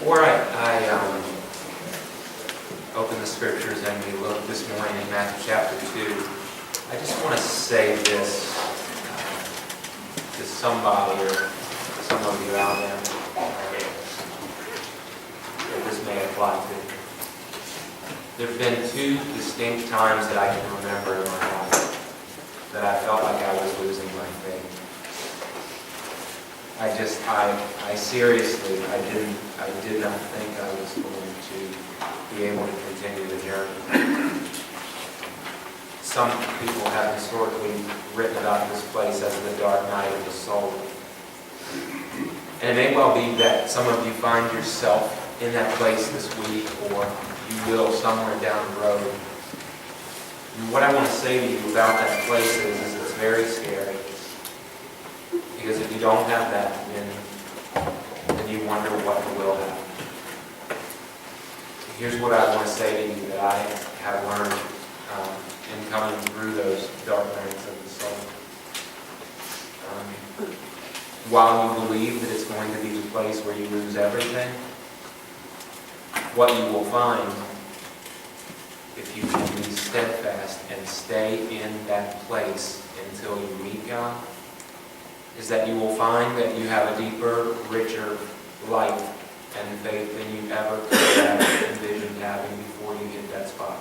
Before I open the scriptures and we look this morning in Matthew chapter 2, I just want to say this to somebody or to some of you out there that this may apply to. There have been two distinct times that I can remember in my life that I felt like I was losing my faith. I seriously, I did not think I was going to be able to continue the journey. Some people have historically written about this place as the dark night of the soul. And it may well be that some of you find yourself in that place this week, or you will somewhere down the road. And what I want to say to you about that place is it's very scary. Because if you don't have that, then you wonder what you will have. Here's what I want to say to you that I have learned in coming through those dark nights of the soul. While you believe that it's going to be the place where you lose everything, what you will find, if you can be steadfast and stay in that place until you meet God, is that you will find that you have a deeper, richer life and faith than you ever could have envisioned having before you hit that spot.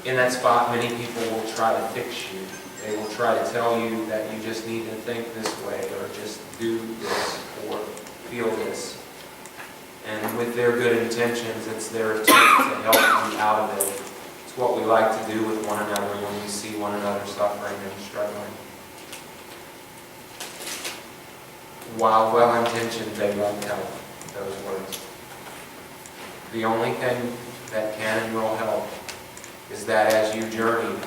In that spot, many people will try to fix you. They will try to tell you that you just need to think this way, or just do this, or feel this. And with their good intentions, it's their attempt to help you out of it. It's what we like to do with one another when we see one another suffering and struggling. While well-intentioned, they won't help, those words. The only thing that can and will help is that as you journey,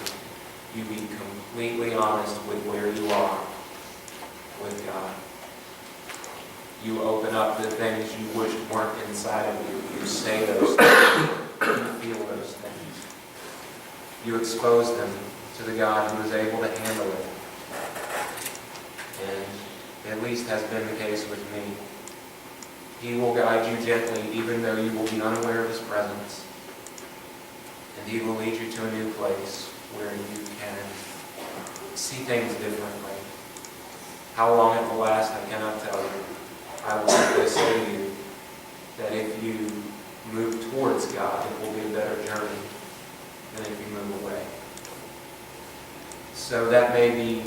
you be completely honest with where you are with God. You open up the things you wish weren't inside of you. You say those things. You feel those things. You expose them to the God who is able to handle it. And at least has been the case with me. He will guide you gently even though you will be unaware of His presence. And He will lead you to a new place where you can see things differently. How long it will last, I cannot tell you. I will simply say to you that if you move towards God, it will be a better journey than if you move away. So that may be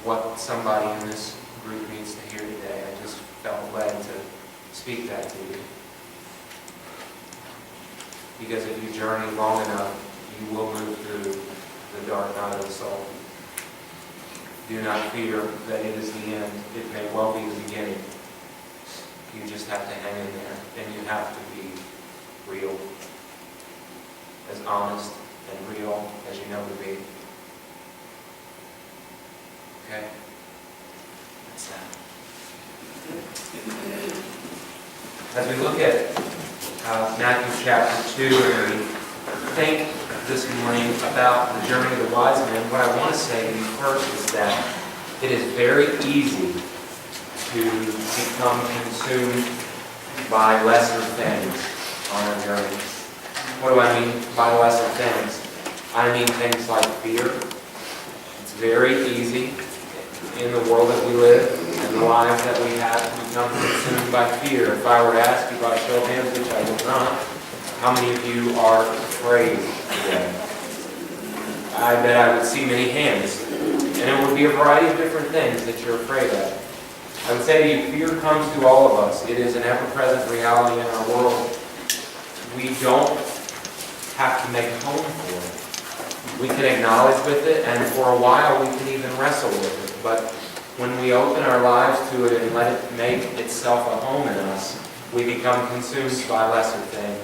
what somebody in this group needs to hear today. I just felt led to speak that to you. Because if you journey long enough, you will move through the dark night of the soul. Do not fear that it is the end. It may well be the beginning. You just have to hang in there, and you have to be real. As honest and real as you know to be. Okay? That's that. As we look at Matthew chapter 2, and we think this morning about the journey of the wise men, what I want to say to you first is that it is very easy to become consumed by lesser things on our journey. What do I mean by lesser things? I mean things like fear. It's very easy in the world that we live and the lives that we have to become consumed by fear. If I were to ask you by a show of hands, which I will not, how many of you are afraid today? I bet I would see many hands. And it would be a variety of different things that you're afraid of. I would say to you, fear comes to all of us. It is an ever-present reality in our world. We don't have to make a home for it. We can acknowledge with it, and for a while we can even wrestle with it. But when we open our lives to it and let it make itself a home in us, we become consumed by lesser things.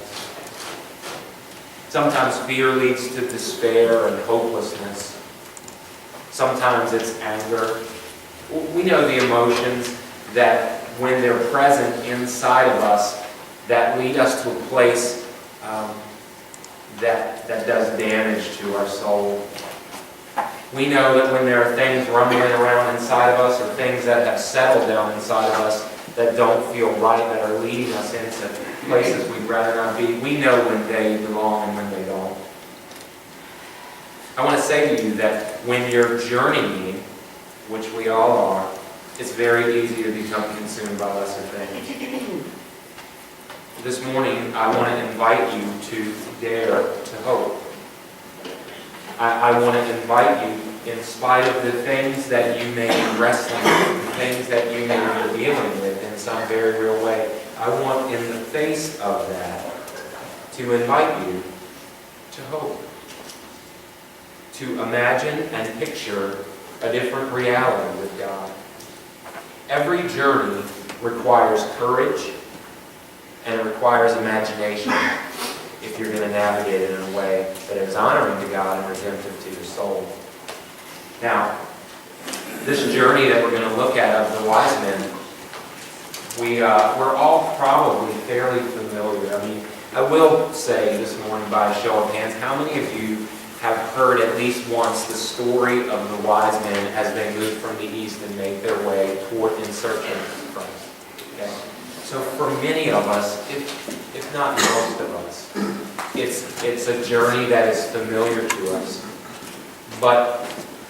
Sometimes fear leads to despair and hopelessness. Sometimes it's anger. We know the emotions that when they're present inside of us that lead us to a place that does damage to our soul. We know that when there are things rumbling around inside of us or things that have settled down inside of us that don't feel right, that are leading us into places we'd rather not be, we know when they belong and when they don't. I want to say to you that when you're journeying, which we all are, it's very easy to become consumed by lesser things. This morning, I want to invite you to dare to hope. I want to invite you, in spite of the things that you may be wrestling with, the things that you may be dealing with in some very real way, I want, in the face of that, to invite you to hope. To imagine and picture a different reality with God. Every journey requires courage and it requires imagination if you're going to navigate it in a way that is honoring to God and redemptive to your soul. Now, this journey that we're going to look at of the wise men, we're all probably fairly familiar. I mean, I will say this morning by a show of hands, how many of you have heard at least once the story of the wise men as they moved from the east and made their way toward in search of Christ? Okay? So for many of us, if not most of us, it's a journey that is familiar to us. But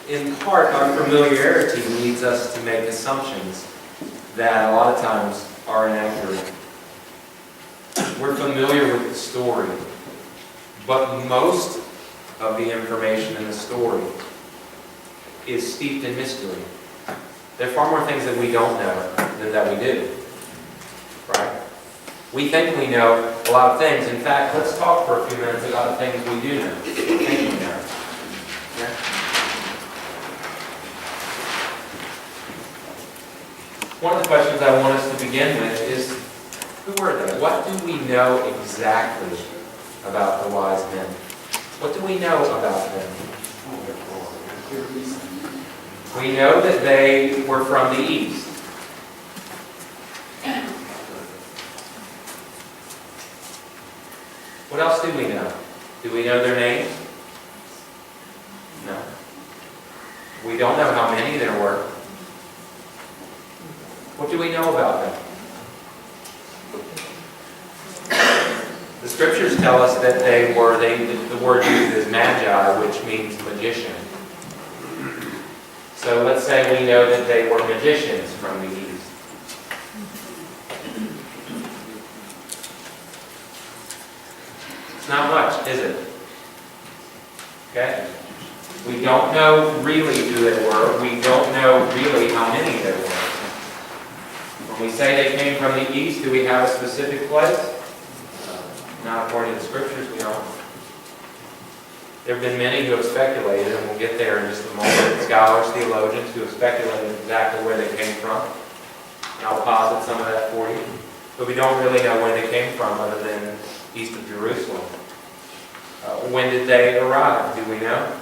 in part, our familiarity leads us to make assumptions that a lot of times are inaccurate. We're familiar with the story, but most of the information in the story is steeped in mystery. There are far more things that we don't know than that we do. Right? We think we know a lot of things. In fact, let's talk for a few minutes about the things we do know. Think we know. Okay? One of the questions I want us to begin with is, who were they? What do we know exactly about the wise men? What do we know about them? We know that they were from the east. What else do we know? Do we know their names? No. We don't know how many there were. What do we know about them? The scriptures tell us that the word used is magi, which means magician. So let's say we know that they were magicians from the east. It's not much, is it? Okay? We don't know really who they were. We don't know really how many there were. When we say they came from the east, do we have a specific place? Not according to the scriptures, we don't. There have been many who have speculated, and we'll get there in just a moment, scholars, theologians who have speculated exactly where they came from. And I'll posit some of that for you. But we don't really know where they came from other than east of Jerusalem. When did they arrive? Do we know?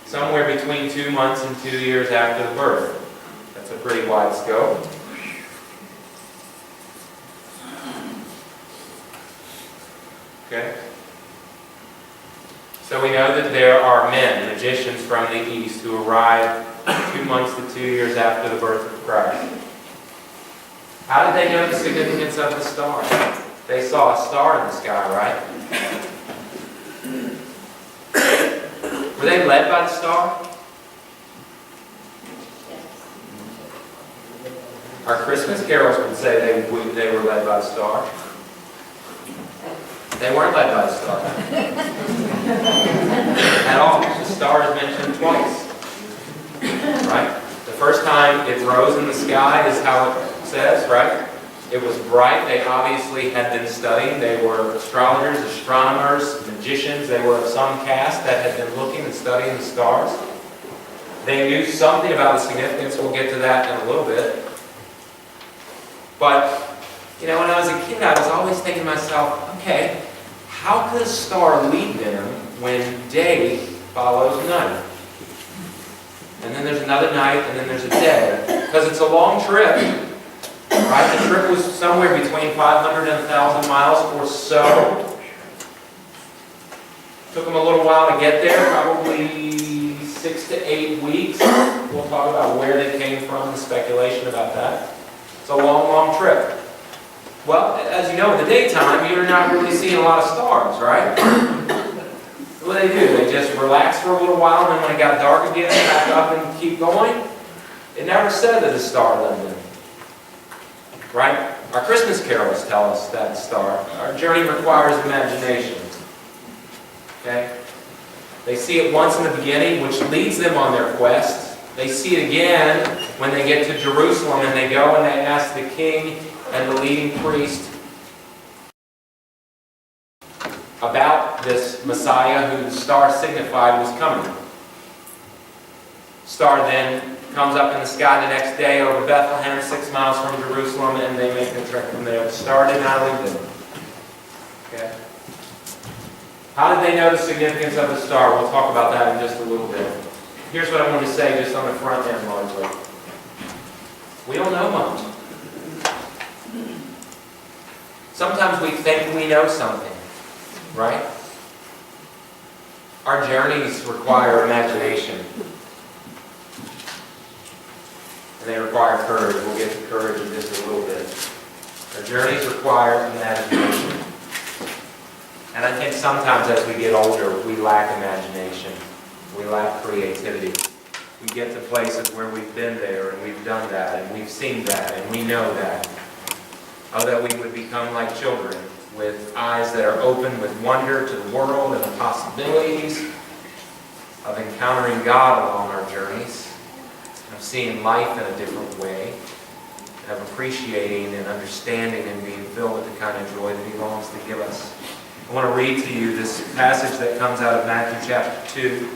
Somewhere between 2 months and 2 years after the birth. That's a pretty wide scope. Okay? So we know that there are men, magicians from the east, who arrived 2 months to 2 years after the birth of Christ. How did they know the significance of the star? They saw a star in the sky, right? Were they led by the star? Our Christmas carols would say they were led by the star. They weren't led by the star. At all. The star is mentioned twice. Right? The first time it rose in the sky is how it says, right? It was bright. They obviously had been studying. They were astrologers, astronomers, magicians. They were of some caste that had been looking and studying the stars. They knew something about the significance. We'll get to that in a little bit. But, you know, when I was a kid, I was always thinking to myself, okay, how could a star lead them when day follows night? And then there's another night, and then there's a day. Because it's a long trip, right? The trip was somewhere between 500 and 1,000 miles or so. Took them a little while to get there, probably 6 to 8 weeks. We'll talk about where they came from, the speculation about that. It's a long, long trip. Well, as you know, in the daytime, you're not really seeing a lot of stars, right? What do? They just relax for a little while, and then when it got dark again, back up and keep going. It never said that a star led them. Right? Our Christmas carols tell us that star. Our journey requires imagination. Okay? They see it once in the beginning, which leads them on their quest. They see it again when they get to Jerusalem, and they go and they ask the king and the leading priest about this Messiah who the star signified was coming. Star then comes up in the sky the next day over Bethlehem, 6 miles from Jerusalem, and they make the trek from there. The star did not leave them. Okay? How did they know the significance of the star? We'll talk about that in just a little bit. Here's what I want to say just on the front end largely. We don't know much. Sometimes we think we know something, right? Our journeys require imagination. And they require courage. We'll get to courage in just a little bit. Our journeys require imagination. And I think sometimes as we get older, we lack imagination. We lack creativity. We get to places where we've been there, and we've done that, and we've seen that, and we know that. Oh, that we would become like children, with eyes that are open with wonder to the world and the possibilities of encountering God along our journeys, of seeing life in a different way, of appreciating and understanding and being filled with the kind of joy that He longs to give us. I want to read to you this passage that comes out of Matthew chapter 2,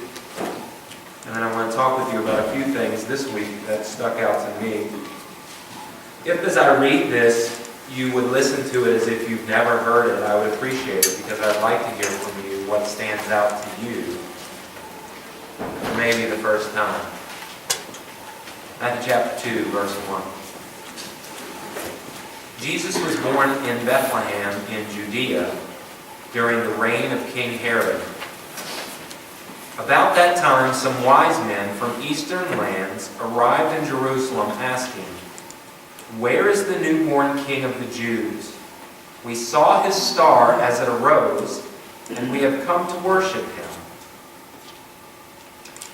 and then I want to talk with you about a few things this week that stuck out to me. If as I read this, you would listen to it as if you've never heard it, I would appreciate it, because I'd like to hear from you what stands out to you, maybe the first time. Matthew chapter 2, verse 1. Jesus was born in Bethlehem in Judea during the reign of King Herod. About that time, some wise men from eastern lands arrived in Jerusalem asking, "Where is the newborn King of the Jews? We saw his star as it arose, and we have come to worship him."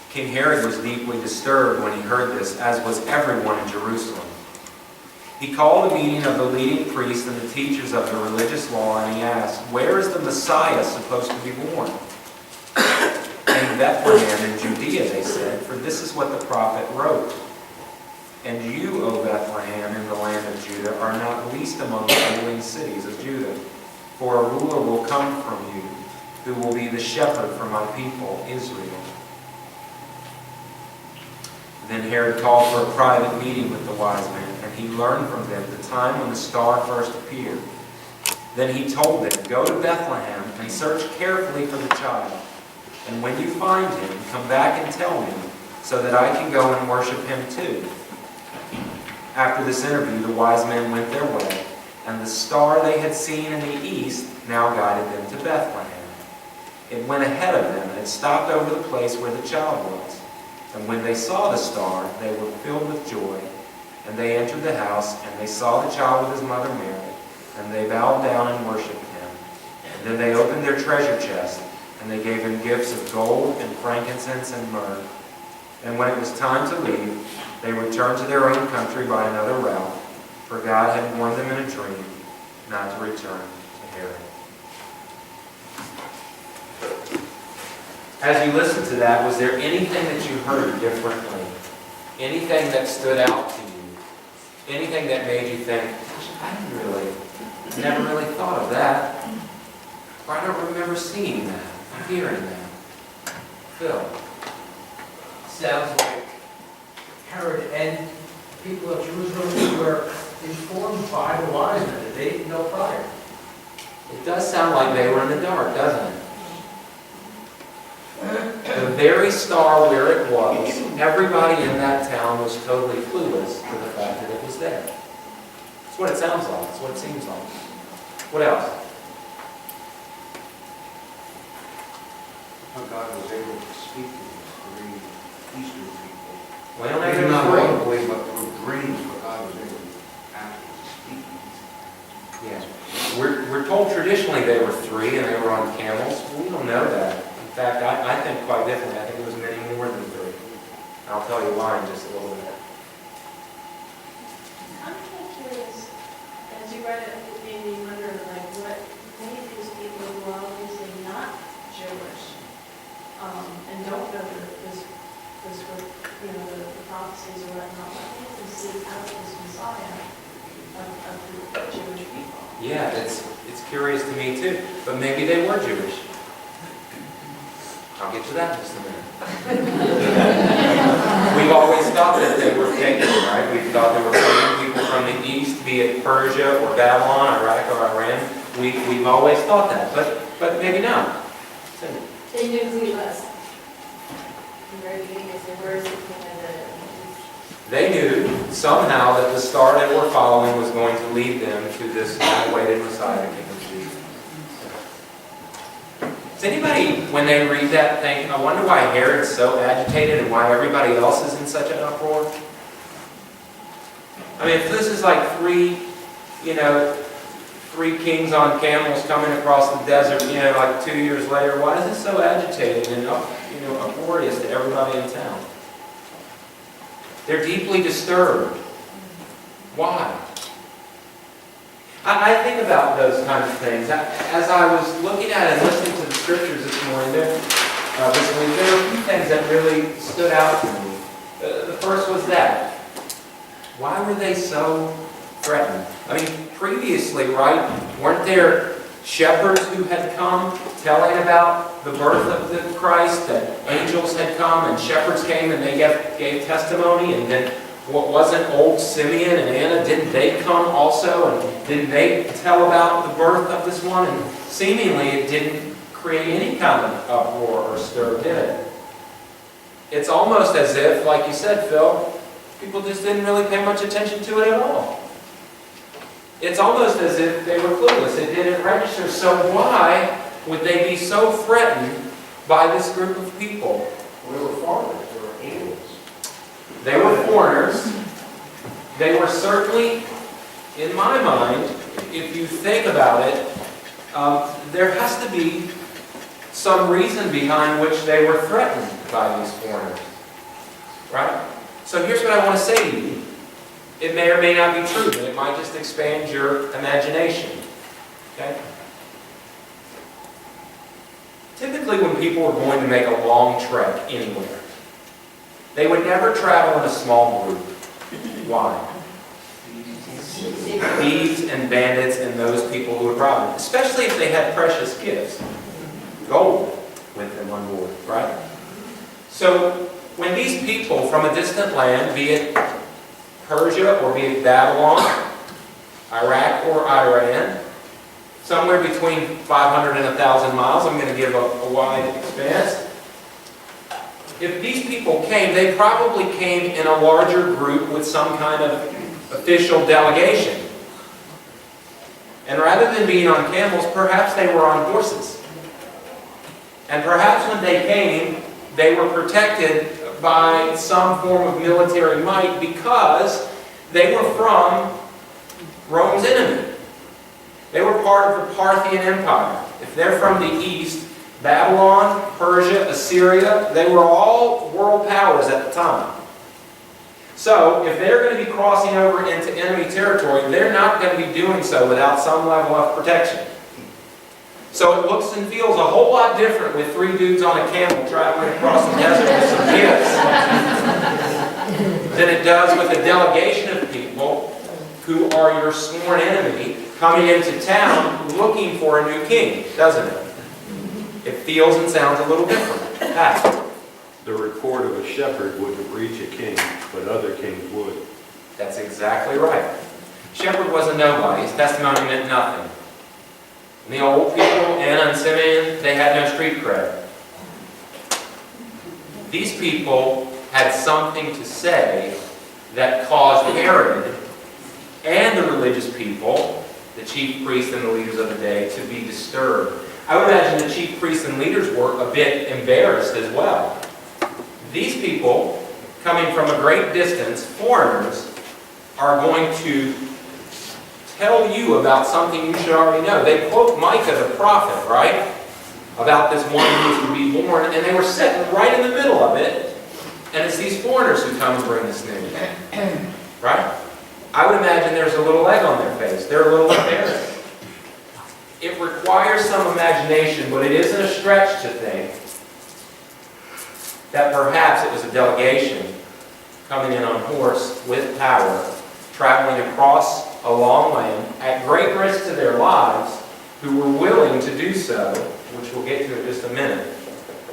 King Herod was deeply disturbed when he heard this, as was everyone in Jerusalem. He called a meeting of the leading priests and the teachers of the religious law, and he asked, "Where is the Messiah supposed to be born?" "In Bethlehem in Judea," they said, "for this is what the prophet wrote. And you, O Bethlehem, in the land of Judah, are not least among the ruling cities of Judah. For a ruler will come from you, who will be the shepherd for my people, Israel." Then Herod called for a private meeting with the wise men, and he learned from them the time when the star first appeared. Then he told them, "Go to Bethlehem and search carefully for the child. And when you find him, come back and tell me, so that I can go and worship him too." After this interview, the wise men went their way, and the star they had seen in the east now guided them to Bethlehem. It went ahead of them, and it stopped over the place where the child was. And when they saw the star, they were filled with joy. And they entered the house, and they saw the child with his mother Mary, and they bowed down and worshipped him. And then they opened their treasure chest, and they gave him gifts of gold and frankincense and myrrh. And when it was time to leave, they returned to their own country by another route, for God had warned them in a dream not to return to Herod. As you listened to that, was there anything that you heard differently? Anything that stood out to you? Anything that made you think, "I never really thought of that. Or I don't remember seeing that, or hearing that." Phil? Sounds like Herod and people of Jerusalem were informed by the wise men that they didn't know prior. It does sound like they were in the dark, doesn't it? The very star where it was, everybody in that town was totally clueless to the fact that it was there. That's what it sounds like. That's what it seems like. What else? how God was able to speak to these three Eastern people. Well, Maybe they're not three. audibly, but through dreams, but God was able to actually speak to these. Yeah. We're told traditionally they were three and they were on camels. We don't know that. In fact, I think quite differently. I think it was many more than three. I'll tell you why in just a little bit. I'm kind of curious, as you read it, it made me wonder, like, what many of these people who are obviously not Jewish, and don't know this group, you know, the prophecies or whatnot, what made them see out this Messiah of the Jewish people? Yeah, it's curious to me too. But maybe they were Jewish. I'll get to that in just a minute. We've always thought that they were pagan, right? We thought they were pagan people from the east, be it Persia or Babylon, Iraq or Iran. We've always thought that, but maybe not. They knew who he was. In the very beginning, they said, where is he coming to? They knew somehow that the star they were following was going to lead them to this awaited Messiah, King of Jews. Does anybody, when they read that, think, I wonder why Herod's so agitated and why everybody else is in such an uproar? I mean, if this is like three kings on camels coming across the desert, like 2 years later, why is this so agitated and uproarious to everybody in town? They're deeply disturbed. Why? I think about those kinds of things. As I was looking at and listening to the scriptures this morning, there were a few things that really stood out to me. The first was that. Why were they so threatened? I mean, previously, right, weren't there shepherds who had come telling about the birth of the Christ, that angels had come and shepherds came and they gave testimony, and then what wasn't old Simeon and Anna, didn't they come also, and didn't they tell about the birth of this one? And seemingly it didn't create any kind of uproar or stir, did it? It's almost as if, like you said, Phil, people just didn't really pay much attention to it at all. It's almost as if they were clueless. It didn't register. So why would they be so threatened by this group of people? Well, they were foreigners, they were aliens. They were foreigners. They were certainly, in my mind, if you think about it, there has to be some reason behind which they were threatened by these foreigners. Right? So here's what I want to say to you. It may or may not be true, but it might just expand your imagination. Okay? Typically when people were going to make a long trek anywhere, they would never travel in a small group. Why? Thieves and bandits and those people who would rob them, especially if they had precious gifts, gold with them on board, right? So when these people from a distant land, be it Persia or be it Babylon, Iraq or Iran, somewhere between 500 and 1,000 miles, I'm going to give a wide expanse. If these people came, they probably came in a larger group with some kind of official delegation. And rather than being on camels, perhaps they were on horses. And perhaps when they came, they were protected by some form of military might because they were from Rome's enemy. They were part of the Parthian Empire. If they're from the east, Babylon, Persia, Assyria, they were all world powers at the time. So, if they're going to be crossing over into enemy territory, they're not going to be doing so without some level of protection. So it looks and feels a whole lot different with three dudes on a camel traveling across the desert with some gifts than it does with a delegation of people who are your sworn enemy coming into town looking for a new king, doesn't it? It feels and sounds a little different. The report of a shepherd wouldn't reach a king, but other kings would. That's exactly right. Shepherd was a nobody. His testimony meant nothing. And the old people, Anna and Simeon, they had no street cred. These people had something to say that caused Herod and the religious people, the chief priests and the leaders of the day, to be disturbed. I would imagine the chief priests and leaders were a bit embarrassed as well. These people, coming from a great distance, foreigners, are going to tell you about something you should already know. They quote Micah the prophet, right? About this one who is to be born, and they were sitting right in the middle of it, and it's these foreigners who come and bring this news. Right? I would imagine there's a little egg on their face. They're a little embarrassed. It requires some imagination, but it isn't a stretch to think that perhaps it was a delegation coming in on horse with power, traveling across a long land at great risk to their lives, who were willing to do so, which we'll get to in just a minute,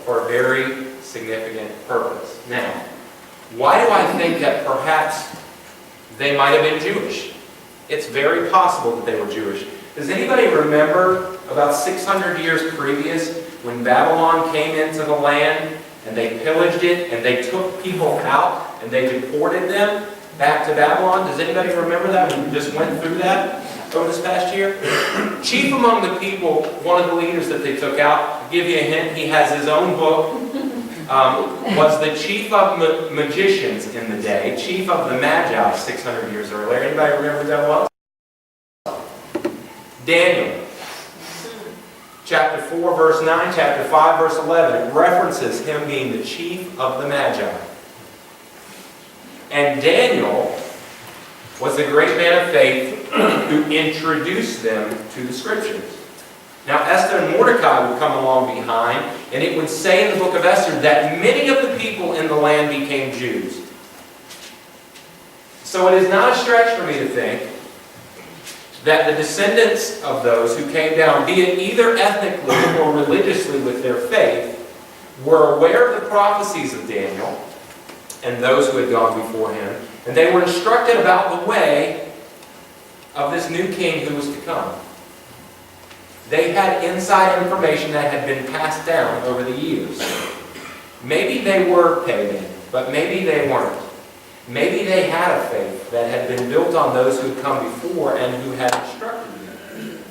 for a very significant purpose. Now, why do I think that perhaps they might have been Jewish? It's very possible that they were Jewish. Does anybody remember about 600 years previous when Babylon came into the land and they pillaged it and they took people out and they deported them back to Babylon? Does anybody remember that? We just went through that over this past year. Chief among the people, one of the leaders that they took out, to give you a hint, he has his own book, was the chief of magicians in the day, chief of the Magi 600 years earlier. Anybody remember who that was? Daniel. Chapter 4, verse 9, chapter 5, verse 11. It references him being the chief of the Magi. And Daniel was a great man of faith who introduced them to the Scriptures. Now, Esther and Mordecai would come along behind, and it would say in the book of Esther that many of the people in the land became Jews. So it is not a stretch for me to think that the descendants of those who came down, be it either ethnically or religiously with their faith, were aware of the prophecies of Daniel and those who had gone before him, and they were instructed about the way of this new king who was to come. They had inside information that had been passed down over the years. Maybe they were pagan, but maybe they weren't. Maybe they had a faith that had been built on those who had come before and who had instructed them.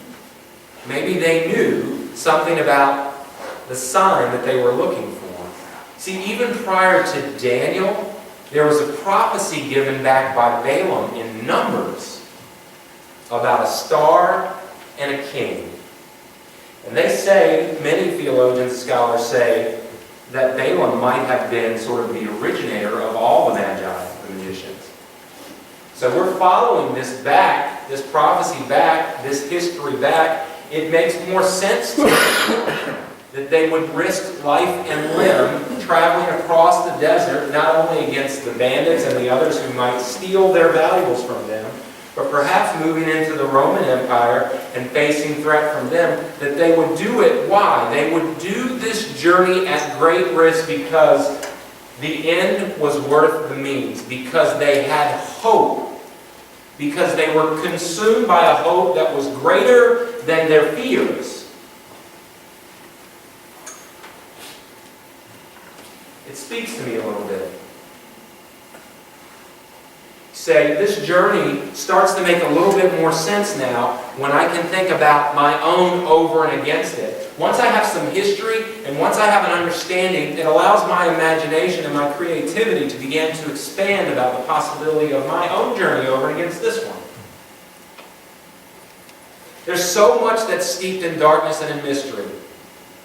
Maybe they knew something about the sign that they were looking for. See, even prior to Daniel, there was a prophecy given back by Balaam in Numbers about a star and a king. And they say, many theologians and scholars say, that Balaam might have been sort of the originator of all the Magi, the magicians. So we're following this back, this prophecy back, this history back. It makes more sense to me that they would risk life and limb traveling across the desert, not only against the bandits and the others who might steal their valuables from them, but perhaps moving into the Roman Empire and facing threat from them, that they would do it. Why? They would do this journey at great risk because the end was worth the means, because they had hope, because they were consumed by a hope that was greater than their fears. It speaks to me a little bit. Say, this journey starts to make a little bit more sense now when I can think about my own over and against it. Once I have some history and once I have an understanding, it allows my imagination and my creativity to begin to expand about the possibility of my own journey over and against this one. There's so much that's steeped in darkness and in mystery.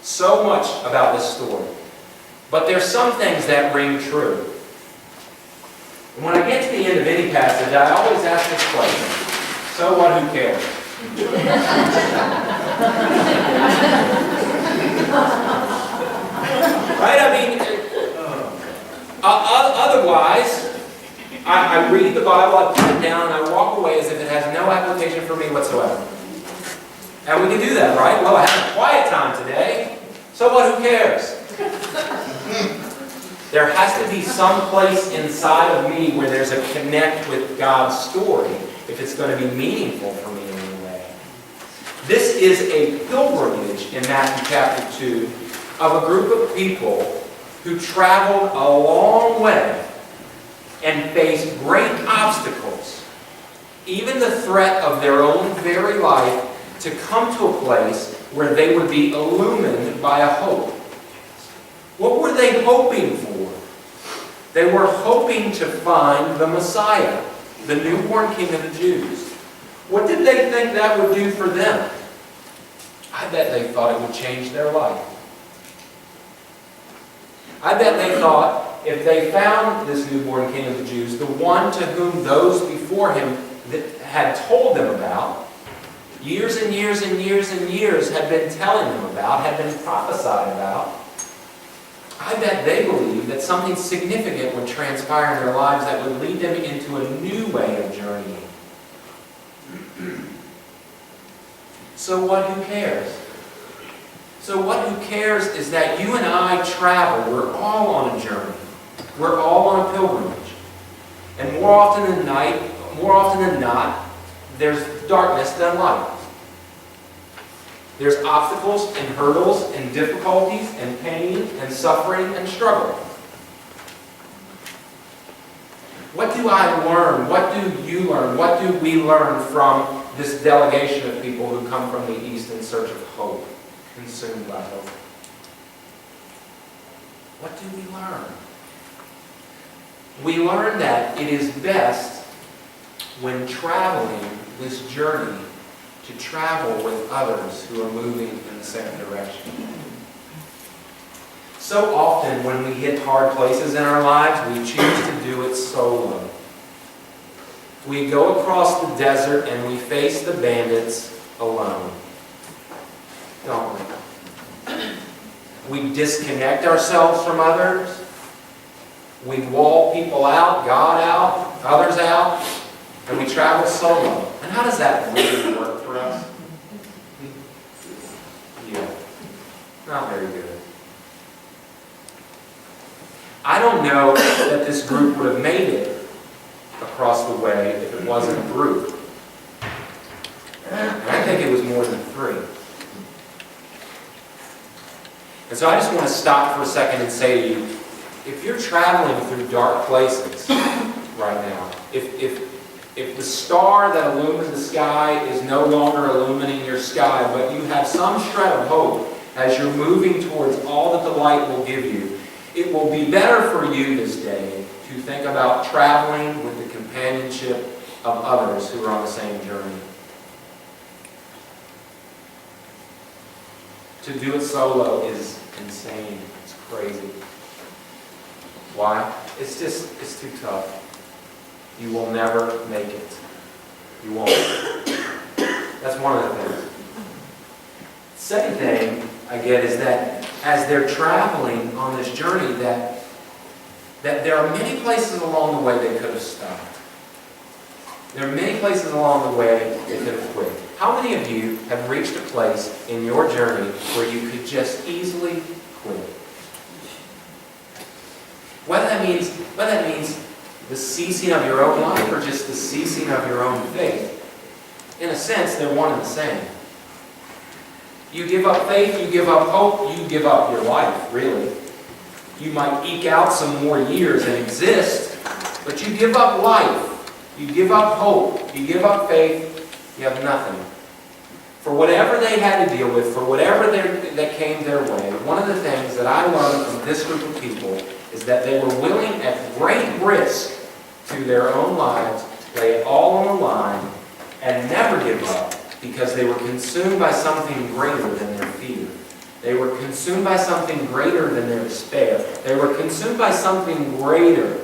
So much about this story. But there's some things that ring true. And when I get to the end of any passage, I always ask this question: so what, who cares? Right? I mean, otherwise, I read the Bible, I put it down, and I walk away as if it has no application for me whatsoever. And we can do that, right? Well, I had a quiet time today, so what, who cares? There has to be some place inside of me where there's a connect with God's story if it's going to be meaningful for me in any way. This is a pilgrimage in Matthew chapter 2 of a group of people who traveled a long way and faced great obstacles. Even the threat of their own very life to come to a place where they would be illumined by a hope. What were they hoping for? They were hoping to find the Messiah, the newborn King of the Jews. What did they think that would do for them? I bet they thought it would change their life. I bet they thought if they found this newborn King of the Jews, the one to whom those before him that had told them about, years and years and years and years had been telling them about, had been prophesied about, I bet they believed that something significant would transpire in their lives that would lead them into a new way of journeying. So what, who cares? So what, who cares is that you and I travel. We're all on a journey. We're all on a pilgrimage. And more often than not, there's darkness than light. There's obstacles and hurdles and difficulties and pain and suffering and struggle. What do I learn? What do you learn? What do we learn from this delegation of people who come from the East in search of hope, consumed by hope? What do we learn? We learn that it is best when traveling this journey to travel with others who are moving in the same direction. So often when we hit hard places in our lives, we choose to do it solo. We go across the desert and we face the bandits alone. Don't we? We disconnect ourselves from others. We wall people out, God out, others out, and we travel solo. And how does that really work for us? Yeah, not very good. I don't know that this group would have made it across the way if it wasn't a group. And I think it was more than 3. And so I just want to stop for a second and say to you, if you're traveling through dark places right now, if the star that illumines the sky is no longer illumining your sky, but you have some shred of hope as you're moving towards all that the light will give you, it will be better for you this day to think about traveling with the companionship of others who are on the same journey. To do it solo is insane. It's crazy. Why? It's too tough. You will never make it. You won't. That's one of the things. Second thing I get is that as they're traveling on this journey, that there are many places along the way they could have stopped. There are many places along the way they could have quit. How many of you have reached a place in your journey where you could just easily quit? Whether that means the ceasing of your own life or just the ceasing of your own faith, in a sense, they're one and the same. You give up faith, you give up hope, you give up your life, really. You might eke out some more years and exist, but you give up life, you give up hope, you give up faith, you have nothing. For whatever they had to deal with, for whatever that came their way, one of the things that I learned from this group of people is that they were willing at great risk to their own lives, lay it all on the line, and never give up because they were consumed by something greater than their fear. They were consumed by something greater than their despair. They were consumed by something greater.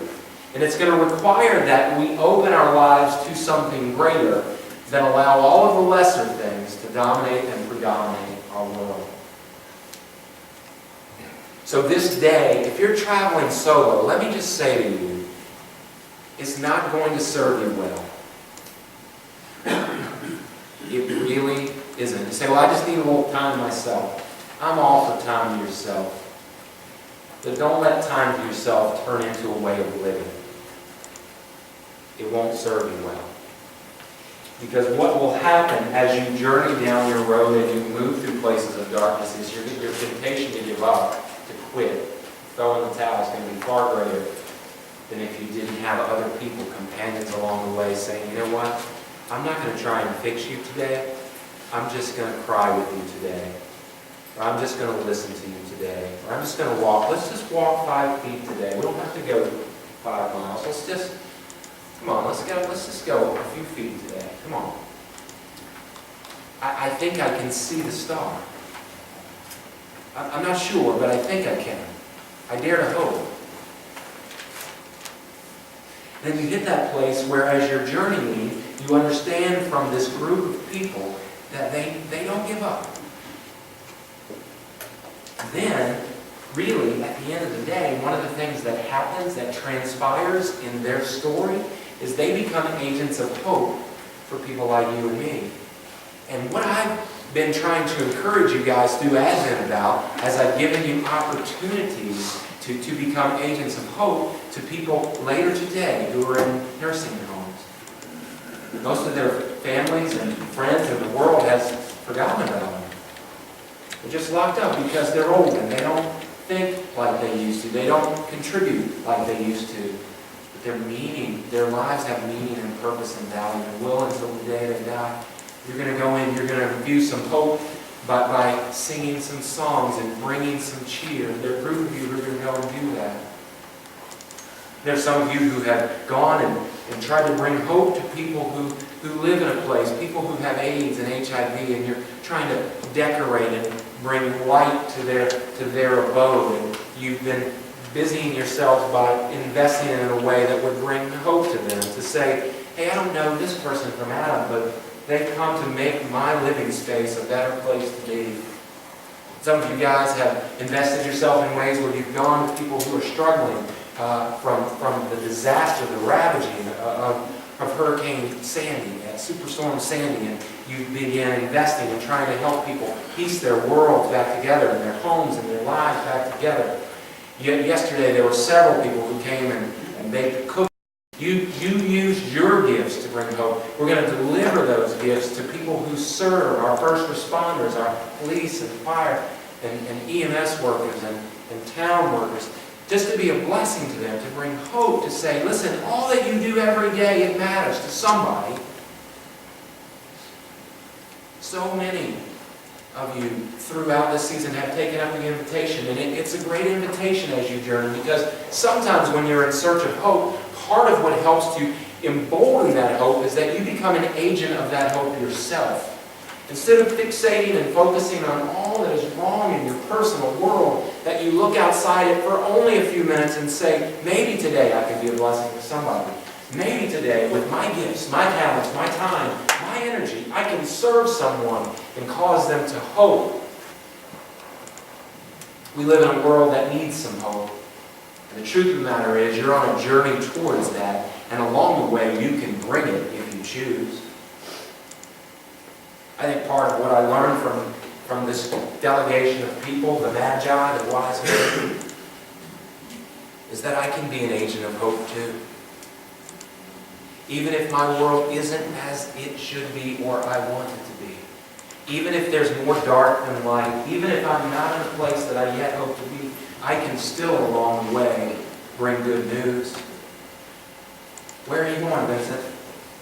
And it's going to require that we open our lives to something greater than allow all of the lesser things to dominate and predominate our world. So this day, if you're traveling solo, let me just say to you, it's not going to serve you well. It really isn't. You say, well, I just need a little time to myself. I'm all for time to yourself. But don't let time to yourself turn into a way of living. It won't serve you well. Because what will happen as you journey down your road and you move through places of darkness is your temptation to give up, to quit, throw in the towel is going to be far greater than if you didn't have other people, companions along the way saying, you know what, I'm not going to try and fix you today. I'm just going to cry with you today. Or I'm just going to listen to you today. Or I'm just going to walk. Let's just walk 5 feet today. We don't have to go 5 miles. Let's just, come on, let's just go a few feet today. Come on. I think I can see the star. I'm not sure, but I think I can. I dare to hope. Then you hit that place where as you're journeying, you understand from this group of people that they don't give up. Then, really, at the end of the day, one of the things that happens, that transpires in their story, is they become agents of hope for people like you and me. And what I've been trying to encourage you guys through Advent about, as I've given you opportunities to become agents of hope to people later today who are in nursing homes. Most of their families and friends in the world has forgotten about them. They're just locked up because they're old and they don't think like they used to. They don't contribute like they used to. But their lives have meaning and purpose and value and will until the day they die. You're going to go in, you're going to infuse some hope by singing some songs and bringing some cheer. There are a group of you who are going to go and do that. There's some of you who have gone and tried to bring hope to people who live in a place, people who have AIDS and HIV, and you're trying to decorate and bring light to their abode. And you've been busying yourselves by investing in a way that would bring hope to them, to say, hey, I don't know this person from Adam, but they've come to make my living space a better place to be. Some of you guys have invested yourself in ways where you've gone to people who are struggling from the disaster, the ravaging of Hurricane Sandy, Superstorm Sandy, and you began investing and trying to help people piece their worlds back together and their homes and their lives back together. Yet yesterday there were several people who came and baked cookies. You used your gifts to bring hope. We're going to deliver those gifts to people who serve, our first responders, our police and fire and EMS workers and town workers, just to be a blessing to them, to bring hope, to say, listen, all that you do every day, it matters to somebody. So many of you throughout this season have taken up the invitation, and it's a great invitation as you journey, because sometimes when you're in search of hope, part of what helps to embolden that hope is that you become an agent of that hope yourself. Instead of fixating and focusing on all that is wrong in your personal world, that you look outside it for only a few minutes and say, maybe today I can be a blessing to somebody. Maybe today, with my gifts, my talents, my time, my energy, I can serve someone and cause them to hope. We live in a world that needs some hope. And the truth of the matter is, you're on a journey towards that, and along the way, you can bring it if you choose. I think part of what I learned from this delegation of people, the Magi, the wise men, is that I can be an agent of hope too. Even if my world isn't as it should be or I want it to be. Even if there's more dark than light. Even if I'm not in a place that I yet hope to be, I can still along the way bring good news. Where are you going, Vincent?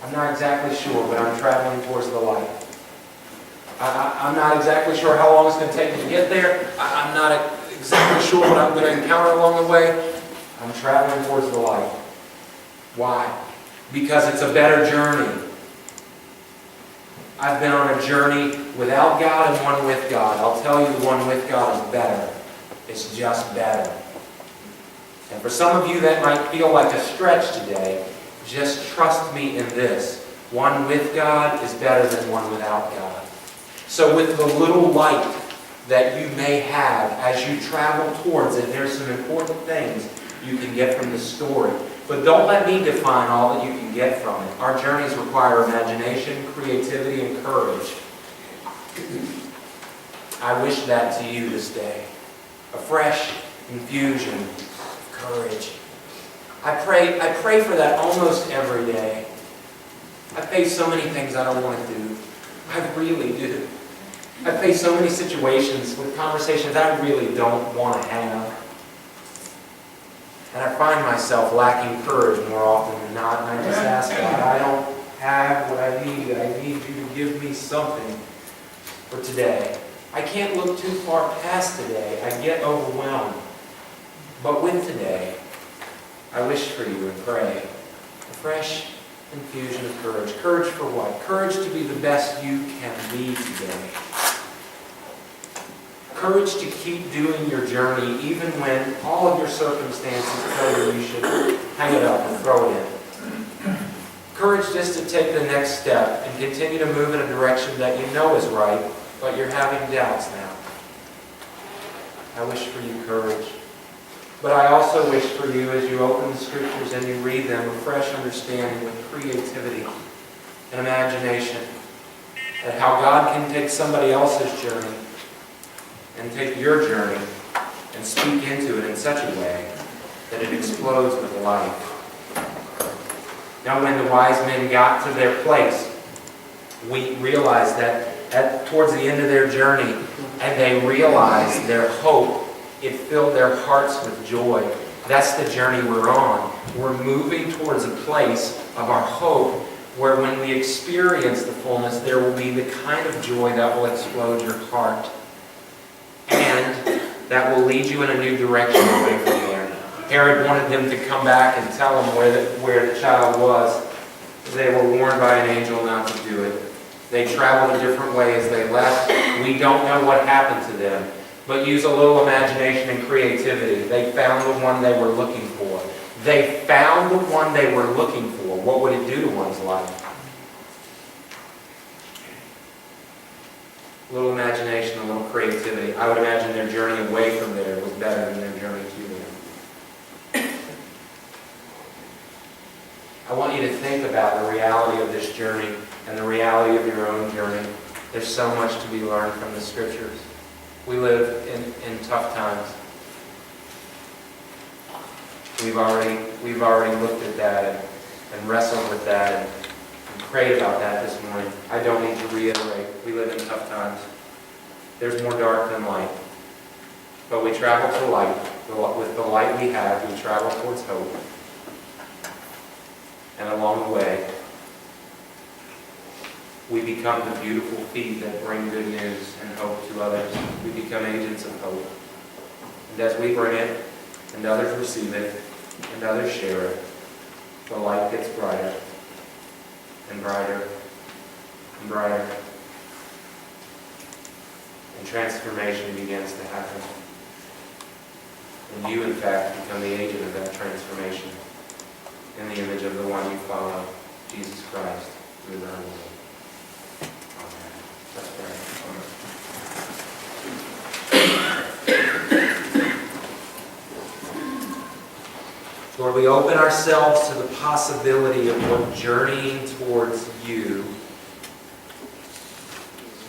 I'm not exactly sure, but I'm traveling towards the light. I'm not exactly sure how long it's going to take me to get there. I'm not exactly sure what I'm going to encounter along the way. I'm traveling towards the light. Why? Because it's a better journey. I've been on a journey without God and one with God. I'll tell you, the one with God is better. It's just better. And for some of you that might feel like a stretch today, just trust me in this. One with God is better than one without God. So with the little light that you may have as you travel towards it, there's some important things you can get from this story. But don't let me define all that you can get from it. Our journeys require imagination, creativity, and courage. I wish that to you this day. A fresh infusion of courage. I pray for that almost every day. I face so many things I don't want to do. I really do. I face so many situations with conversations I really don't want to have. And I find myself lacking courage more often than not, and I just ask God, I don't have what I need. I need you to give me something. for today. I can't look too far past today. I get overwhelmed. But with today, I wish for you and pray a fresh infusion of courage. Courage for what? Courage to be the best you can be today. Courage to keep doing your journey even when all of your circumstances tell you you should hang it up and throw it in. Courage just to take the next step and continue to move in a direction that you know is right, but you're having doubts now. I wish for you courage. But I also wish for you, as you open the Scriptures and you read them, a fresh understanding with creativity and imagination at how God can take somebody else's journey and take your journey and speak into it in such a way that it explodes with life. Now, when the wise men got to their place, we realized that towards the end of their journey, and they realized their hope, it filled their hearts with joy. That's the journey we're on. We're moving towards a place of our hope where when we experience the fullness, there will be the kind of joy that will explode your heart. And that will lead you in a new direction away from there. Herod wanted them to come back and tell him where the child was. They were warned by an angel not to do it. They traveled a different way as they left. We don't know what happened to them. But use a little imagination and creativity. They found the one they were looking for. They found the one they were looking for. What would it do to one's life? A little imagination, a little creativity. I would imagine their journey away from there was better than their journey to there. I want you to think about the reality of this journey and the reality of your own journey. There's so much to be learned from the Scriptures. We live in tough times. We've already looked at that and wrestled with that and prayed about that this morning. I don't need to reiterate. We live in tough times. There's more dark than light. But we travel to light. With the light we have, we travel towards hope. And along the way, we become the beautiful feet that bring good news and hope to others. We become agents of hope. And as we bring it, and others receive it, and others share it, the light gets brighter, and brighter, and brighter. And transformation begins to happen. And you, in fact, become the agent of that transformation in the image of the one you follow, Jesus Christ, through the world. Let's pray. Lord, we open ourselves to the possibility of what journeying towards you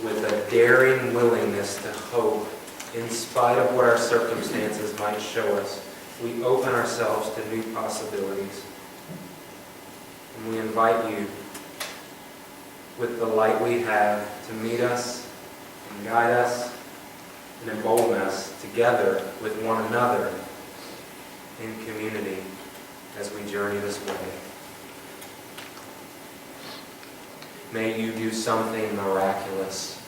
with a daring willingness to hope in spite of what our circumstances might show us. We open ourselves to new possibilities. And we invite you with the light we have to meet us and guide us and embolden us together with one another in community as we journey this way. May you do something miraculous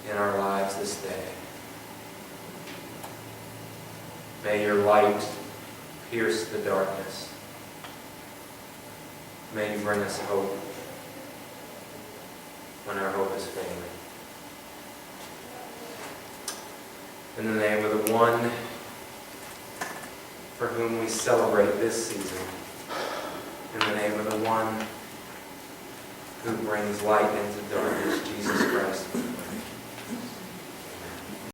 in our lives this day. May your light pierce the darkness. May you bring us hope when our hope is failing. In the name of the one for whom we celebrate this season, in the name of the one who brings light into darkness,